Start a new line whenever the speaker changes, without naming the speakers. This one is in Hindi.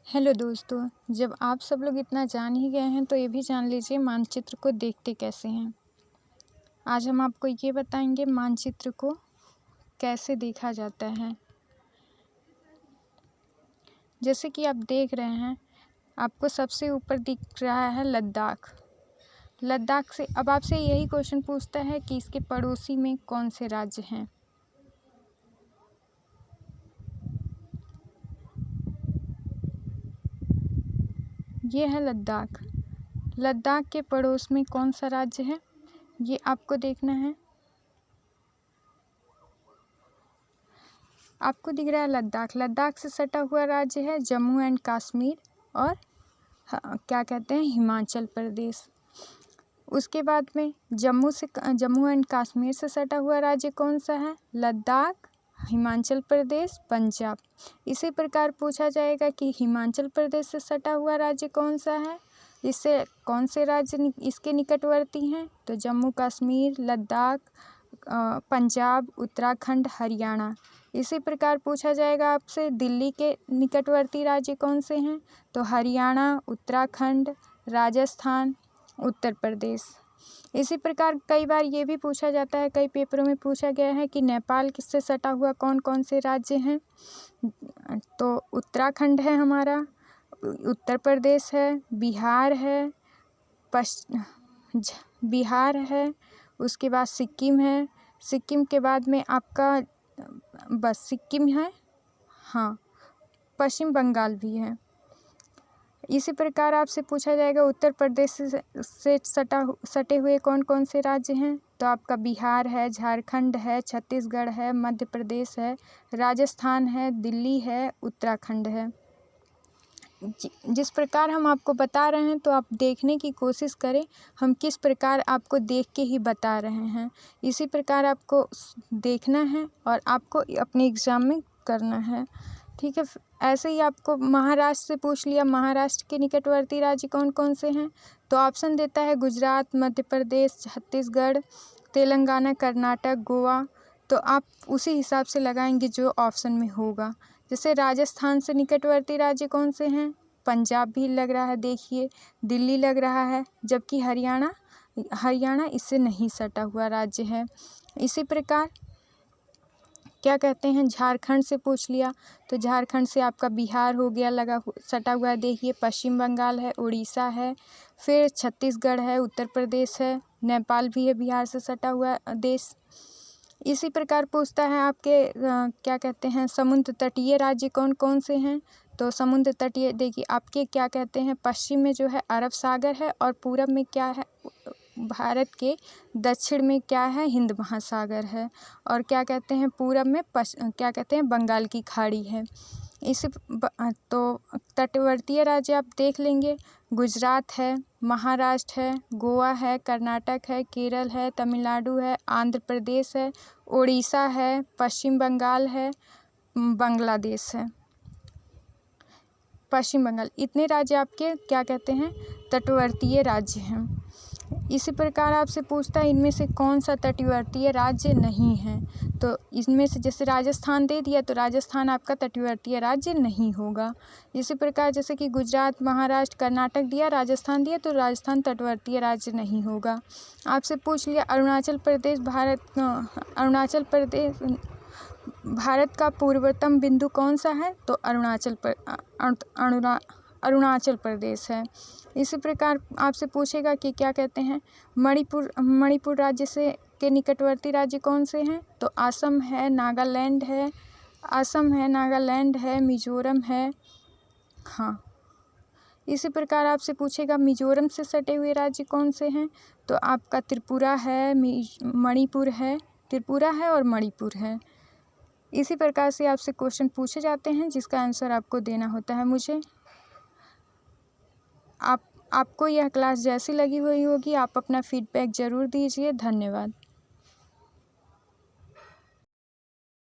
हेलो दोस्तों, जब आप सब लोग इतना जान ही गए हैं तो ये भी जान लीजिए मानचित्र को देखते कैसे हैं। आज हम आपको ये बताएंगे मानचित्र को कैसे देखा जाता है। जैसे कि आप देख रहे हैं, आपको सबसे ऊपर दिख रहा है लद्दाख। लद्दाख से अब आपसे यही क्वेश्चन पूछता है कि इसके पड़ोसी में कौन से राज्य हैं। ये है लद्दाख। लद्दाख के पड़ोस में कौन सा राज्य है, ये आपको देखना है। आपको दिख रहा है लद्दाख। लद्दाख से सटा हुआ राज्य है जम्मू एंड कश्मीर और क्या कहते हैं हिमाचल प्रदेश। उसके बाद में जम्मू एंड कश्मीर से सटा हुआ राज्य कौन सा है, लद्दाख, हिमाचल प्रदेश, पंजाब। इसी प्रकार पूछा जाएगा कि हिमाचल प्रदेश से सटा हुआ राज्य कौन सा है, इससे कौन से राज्य इसके निकटवर्ती हैं, तो जम्मू कश्मीर, लद्दाख, पंजाब, उत्तराखंड, हरियाणा। इसी प्रकार पूछा जाएगा आपसे दिल्ली के निकटवर्ती राज्य कौन से हैं, तो हरियाणा, उत्तराखंड, राजस्थान, उत्तर प्रदेश। इसी प्रकार कई बार ये भी पूछा जाता है, कई पेपरों में पूछा गया है कि नेपाल किससे सटा हुआ कौन कौन से राज्य हैं, तो उत्तराखंड है हमारा, उत्तर प्रदेश है, बिहार है, बिहार है, उसके बाद सिक्किम है, सिक्किम के बाद में आपका बस सिक्किम है, हाँ, पश्चिम बंगाल भी है। इसी प्रकार आपसे पूछा जाएगा उत्तर प्रदेश से सटे हुए कौन कौन से राज्य हैं, तो आपका बिहार है, झारखंड है, छत्तीसगढ़ है, मध्य प्रदेश है, राजस्थान है, दिल्ली है, उत्तराखंड है। जिस प्रकार हम आपको बता रहे हैं तो आप देखने की कोशिश करें, हम किस प्रकार आपको देख के ही बता रहे हैं। इसी प्रकार आपको देखना है और आपको अपने एग्ज़ाम में करना है, ठीक है। ऐसे ही आपको महाराष्ट्र से पूछ लिया, महाराष्ट्र के निकटवर्ती राज्य कौन कौन से हैं, तो ऑप्शन देता है गुजरात, मध्य प्रदेश, छत्तीसगढ़, तेलंगाना, कर्नाटक, गोवा। तो आप उसी हिसाब से लगाएंगे जो ऑप्शन में होगा। जैसे राजस्थान से निकटवर्ती राज्य कौन से हैं, पंजाब भी लग रहा है, देखिए दिल्ली लग रहा है, जबकि हरियाणा इससे नहीं सटा हुआ राज्य है। इसी प्रकार क्या कहते हैं झारखंड से पूछ लिया, तो झारखंड से आपका बिहार हो गया सटा हुआ है, देखिए पश्चिम बंगाल है, उड़ीसा है, फिर छत्तीसगढ़ है, उत्तर प्रदेश है, नेपाल भी है बिहार से सटा हुआ देश। इसी प्रकार पूछता है आपके क्या कहते हैं समुद्र तटीय राज्य कौन कौन से हैं, तो समुद्र तटीय देखिए आपके क्या कहते हैं पश्चिम में जो है अरब सागर है और पूरब में क्या है, भारत के दक्षिण में क्या है, हिंद महासागर है, और क्या कहते हैं पूरब में क्या कहते हैं बंगाल की खाड़ी है। तो तटवर्तीय राज्य आप देख लेंगे, गुजरात है, महाराष्ट्र है, गोवा है, कर्नाटक है, केरल है, तमिलनाडु है, आंध्र प्रदेश है, उड़ीसा है, पश्चिम बंगाल है, बांग्लादेश है, पश्चिम बंगाल। इतने राज्य आपके क्या कहते हैं तटवर्तीय राज्य हैं। इसी प्रकार आपसे पूछता है इनमें से कौन सा तटवर्तीय राज्य नहीं है, तो इसमें से जैसे राजस्थान दे दिया तो राजस्थान आपका तटवर्तीय राज्य नहीं होगा। इसी प्रकार जैसे कि गुजरात, महाराष्ट्र, कर्नाटक दिया, राजस्थान दिया, तो राजस्थान तटवर्तीय राज्य नहीं होगा। आपसे पूछ लिया अरुणाचल प्रदेश भारत का पूर्वतम बिंदु कौन सा है, तो अरुणाचल प्रदेश है। इसी प्रकार आपसे पूछेगा कि क्या कहते हैं मणिपुर राज्य से के निकटवर्ती राज्य कौन से हैं, तो असम है, नागालैंड है, मिजोरम है, हाँ। इसी प्रकार आपसे पूछेगा मिजोरम से सटे हुए राज्य कौन से हैं, तो आपका त्रिपुरा है, त्रिपुरा है और मणिपुर है। इसी प्रकार से आपसे क्वेश्चन पूछे जाते हैं जिसका आंसर आपको देना होता है मुझे। आपको यह क्लास जैसी लगी हुई होगी आप अपना फीडबैक ज़रूर दीजिए। धन्यवाद।